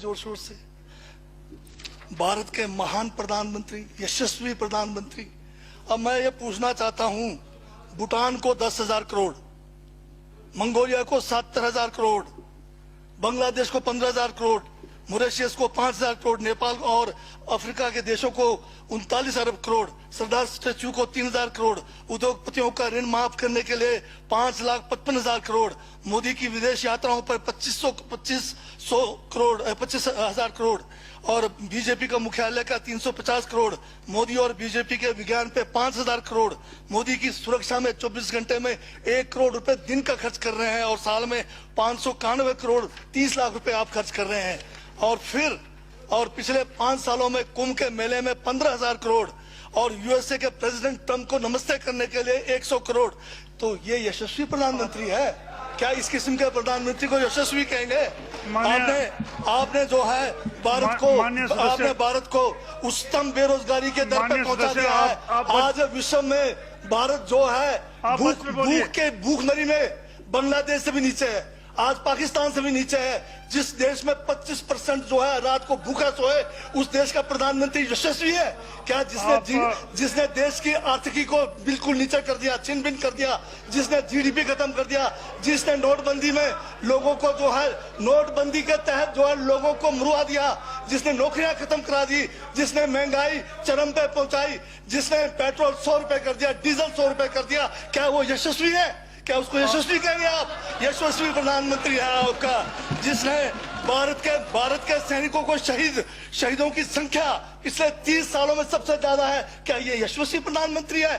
जोर शोर से। भारत के महान प्रधानमंत्री, यशस्वी प्रधानमंत्री। अब मैं ये पूछना चाहता हूं, भूटान को 10,000 करोड़, मंगोलिया को 70,000 करोड़, बांग्लादेश को 15,000 करोड़, मॉरिशस को 5,000 करोड़, नेपाल और अफ्रीका के देशों को 39 अरब करोड़, सरदार स्टैच्यू को 3,000 करोड़, उद्योगपतियों का ऋण माफ करने के लिए 5,55,000 करोड़, मोदी की विदेश यात्राओं पर 25,000 करोड़ और बीजेपी का मुख्यालय का 350 करोड़, मोदी और बीजेपी के विज्ञान पे 5,000 करोड़, मोदी की सुरक्षा में 24 घंटे में 1 करोड़ रुपए दिन का खर्च कर रहे हैं और साल में 591 करोड़ 30 लाख रुपए आप खर्च कर रहे हैं। और पिछले 5 सालों में कुंभ के मेले में 15,000 करोड़ और यूएसए के प्रेसिडेंट ट्रंप को नमस्ते करने के लिए 100 करोड़। तो ये यशस्वी प्रधानमंत्री है क्या? इस किस्म के प्रधानमंत्री को यशस्वी कहेंगे? आपने जो है भारत को उच्चतम बेरोजगारी के दर पर पहुंचा दिया है। आज विश्व में भारत जो है भूखमरी में बांग्लादेश से भी नीचे है, आज पाकिस्तान से भी नीचे है। जिस देश में 25% जो है रात को भूखा सोए, उस देश का प्रधानमंत्री यशस्वी है क्या? जिसने देश की आर्थिकी को बिल्कुल नीचे कर दिया, छिन भिन कर दिया, जिसने जीडीपी खत्म कर दिया, जिसने नोटबंदी में लोगों को जो है नोटबंदी के तहत जो है लोगों को मरवा दिया, जिसने नौकरियां खत्म करा दी, जिसने महंगाई चरम पे पहुंचाई, जिसने पेट्रोल 100 रुपए कर दिया, डीजल 100 रुपए कर दिया, क्या वो यशस्वी है? क्या उसको यशस्वी कहेंगे आप? यशस्वी प्रधानमंत्री है आपका, जिसने भारत के सैनिकों को शहीदों की संख्या पिछले 30 सालों में सबसे ज्यादा है। क्या ये यशस्वी प्रधानमंत्री है?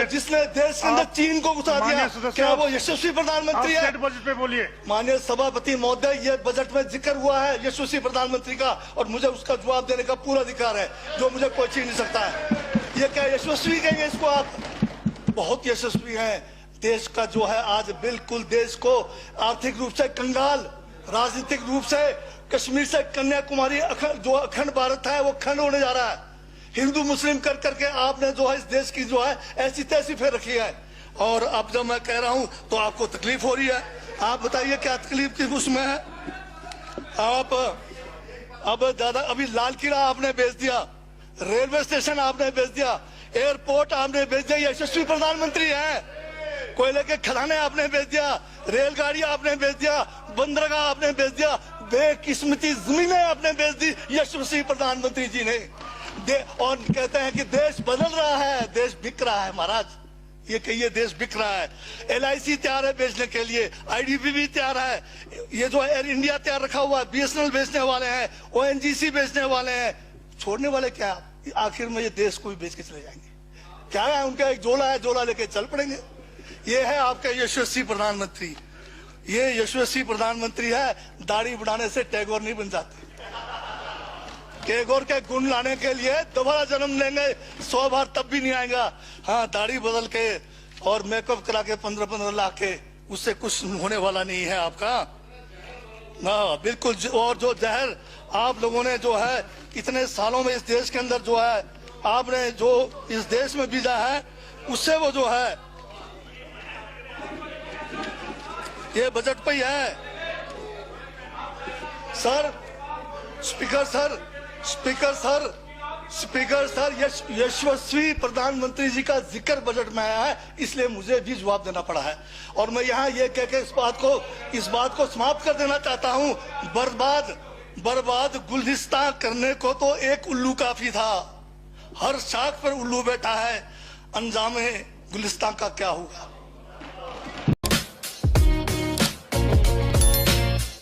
जिसने देश के अंदर चीन को घुसा दिया, क्या वो यशस्वी प्रधानमंत्री है? बजट पे बोलिए। माननीय सभापति महोदय, ये बजट में जिक्र हुआ है यशस्वी प्रधानमंत्री का और मुझे उसका जवाब देने का पूरा अधिकार है, जो मुझे कोई छीन नहीं सकता है। ये क्या यशस्वी कहेंगे इसको आप? बहुत यशस्वी है। देश का जो है आज बिल्कुल देश को आर्थिक रूप से कंगाल, राजनीतिक रूप से कश्मीर से कन्याकुमारी जो अखंड भारत है वो खंड होने जा रहा है। हिंदू मुस्लिम कर करके आपने जो है इस देश की जो है ऐसी तैसी फेर रखी है। और अब जब मैं कह रहा हूं तो आपको तकलीफ हो रही है। आप बताइए क्या तकलीफ की उसमें है? आप अब दादा अभी लाल किला आपने बेच दिया, रेलवे स्टेशन आपने बेच दिया, एयरपोर्ट आपने बेच दिया, यशस्वी प्रधानमंत्री है। कोयले के खदाने आपने बेच दिया, रेलगाड़ी आपने बेच दिया, बंदरगाह आपने बेच दिया, बेकिस्मती जमीनें आपने बेच दी यशस्वी प्रधानमंत्री जी ने। और कहते हैं कि देश बदल रहा है, देश बिक रहा है। महाराज ये कहिए देश बिक रहा है। LIC तैयार है बेचने के लिए, IDB भी तैयार है, ये जो एयर इंडिया तैयार रखा हुआ है, BSNL बेचने वाले हैं, ONGC बेचने वाले हैं। छोड़ने वाले क्या? आखिर में ये देश को भी बेच के चले जाएंगे। क्या है उनका? एक झोला है, झोला लेके चल पड़ेंगे। ये है आपका यशस्वी प्रधानमंत्री। ये यशस्वी प्रधानमंत्री है। दाढ़ी बढ़ाने से टैगोर नहीं बन जाते। टैगोर के गुण लाने के लिए दोबारा जन्म लेंगे 100 बार, तब भी नहीं आएगा। हाँ, दाढ़ी बदल के और मेकअप करा के 15-15 लाख के, उससे कुछ होने वाला नहीं है आपका। हाँ बिल्कुल। और जो जहर आप लोगों ने जो है इतने सालों में इस देश के अंदर जो है आपने जो इस देश में बीजा है, उससे वो जो है ये बजट पे ही है। सर स्पीकर सर यशस्वी प्रधानमंत्री जी का जिक्र बजट में आया है, इसलिए मुझे भी जवाब देना पड़ा है। और मैं यहाँ ये कह के इस बात को समाप्त कर देना चाहता हूँ। बर्बाद गुलदस्ता करने को तो एक उल्लू काफी था, हर शाख पर उल्लू बैठा है, अंजामे गुलिस्तान का क्या होगा?